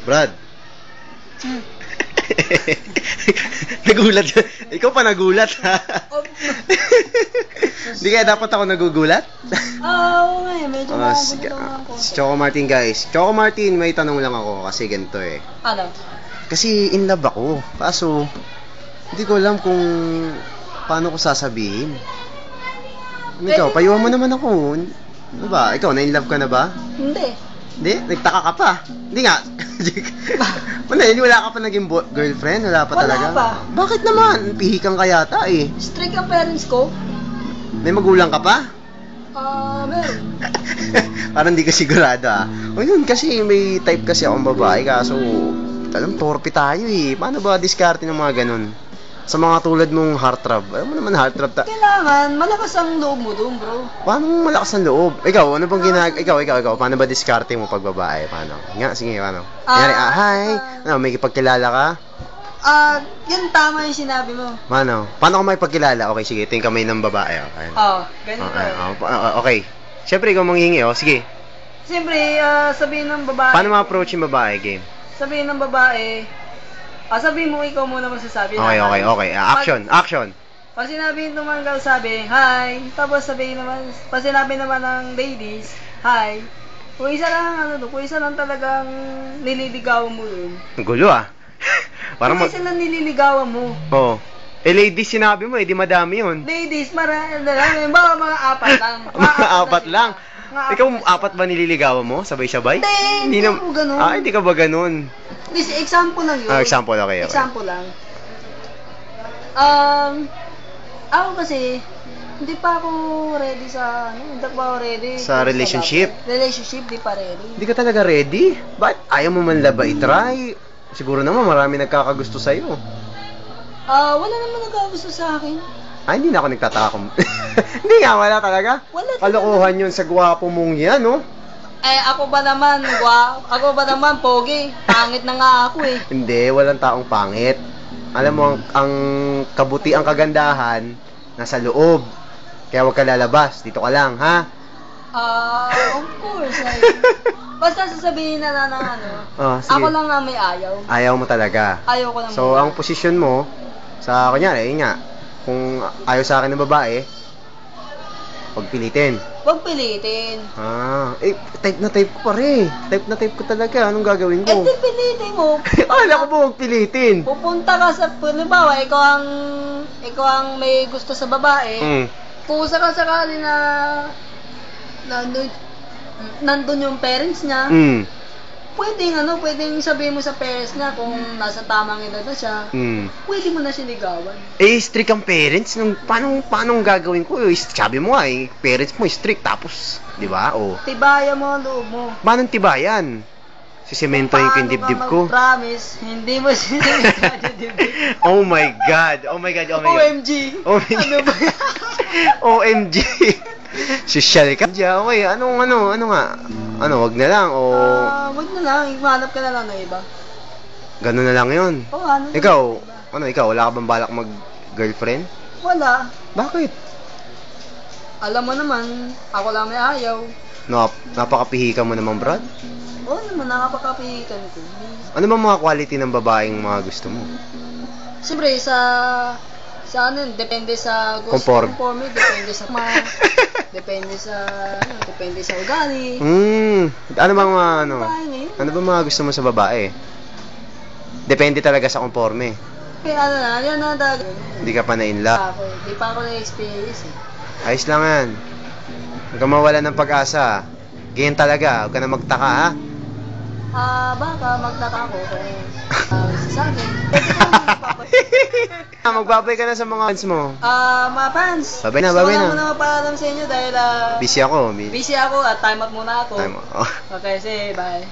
Brad. Hmm. Nagulat yun. Ikaw pa nagulat, ha? Hindi kaya dapat ako nagugulat? Oo nga eh, medyo Si ako. Choco Martin, guys. Choco Martin, may tanong lang ako kasi ganito eh. Ano? Kasi in love ako. Kaso, hindi ko alam kung paano ko sasabihin. Ikaw, payuhan mo naman ako. Ano ba? Ikaw, na in love ka na ba? Hindi. Hindi? Nagtaka ka pa? Hindi nga. Wala ka pa naging girlfriend? Wala pa Wala talaga? pa. Bakit naman? Pihikan ka yata eh. Strict ang parents ko. May magulang ka pa? Meron. Parang hindi ka sigurado ah. O yun, kasi may type kasi akong babae. Kaso, alam, torpe tayo eh. Paano ba diskarte ng mga ganun? Sa mga tulad mong heartthrob. Alam mo naman heartthrob Kailangan, malakas ang loob mo doon, bro. Paano malakas ang loob? Ikaw, ano bang ikaw, paano ba diskarte mo pag babae? Paano? Nga, sige, paano? Kunyari, hi! Ano, may ipagkilala ka? Yun tama yung sinabi mo. Paano? Paano ka may pagkilala? Okay, sige, tingin kamay ng babae. Okay. Ganito. Okay. Siyempre, ikaw manghingi, sige. Siyempre, sabihin ng babae. Paano ma-approach yung babae, game? Sabihin ng babae, sabihin mo ikaw muna masasabi. Okay. Action. Pag sinabi ng manggal, sabi, hi. Tapos pag sinabi naman ng ladies, hi. Kung isa lang talagang nililigawan mo yun. Ang gulo ah. Kung isa lang nililigawan mo. Oo. Ladies sinabi mo, di madami yun. Ladies, marami lang. Mga apat lang. Mga apat lang. Ikaw, apat ba nililigawan mo? Sabay-sabay? Hindi ako ganun. Hindi ka ba ganun? Example lang yun. Example, okay. Example lang. Ako kasi, hindi pa ako ready sa relationship? Relationship, di pa ready. Hindi ka talaga ready? Bakit ayaw mo man ba i-try? Siguro naman marami nagkakagusto sa'yo. Wala naman nagkakagusto sa akin. Hindi na ako nagtataka kung... Hindi nga, wala talaga. Kalokohan yun sa gwapo mong yan, no? Ako ba naman, pogi. Pangit na nga ako eh. Hindi, walang taong pangit. Alam mo, ang kagandahan, nasa loob. Kaya huwag ka lalabas. Dito ka lang, ha? Of course. Basta sasabihin na sige. Ako lang nga may ayaw. Ayaw mo talaga. Ayaw ko lang. So, ang posisyon mo, sa kunyari, nga, kung ayaw sa akin ng babae, huwag pilitin. Huwag pilitin. Type na type ko pare. Type na type ko talaga. Anong gagawin ko? Di pilitin mo. Alam ko ba huwag pilitin? Pupunta ka sa, halimbawa, ikaw ang may gusto sa babae. Kung sakali na nandun yung parents niya, pwedeng sabihin mo sa parents niya kung nasa tamang edad na siya, pwede mo na siya ligawan. Strict ang parents. Paano gagawin ko? Sabi mo parents mo strict, tapos, di ba? Tibayan mo ang loob mo. Paano tibayan? Sisementohin ko yung dibdib ko. Paano ka mag-promise, hindi mo sisementohin yung dibdib. Oh my God. OMG. Ano ba yan? OMG. Social ka. Okay, ano nga? Wag na lang o... Wag na lang, imanap ka na lang ng iba. Ganun na lang yun. Ikaw, wala ka bang balak mag-girlfriend? Wala. Bakit? Alam mo naman, ako lang may ayaw. Napakapihikan mo naman, Brad. Oo naman, nakapakapihikan ko. Ano ba mga quality ng babaeng mga gusto mo? Siyempre, depende sa gusto. Conforme, depende sa ugali. Ano ba mga gusto mo sa babae? Depende talaga sa conforme. Kaya yan na talaga. Hindi ka pa na-in-love. Hindi pa ako na-experience Ayos lang yan. Huwag ka mawala ng pag-asa. Ganyan talaga. Huwag ka na magtaka, ha? Baka magtaka ako sa akin. Magbabay ka na sa mga fans mo. Mga fans. Babay na. Wala mo na mapaalam sa inyo dahil busy ako. Busy ako at time out muna ako. Time out. Okay, say bye.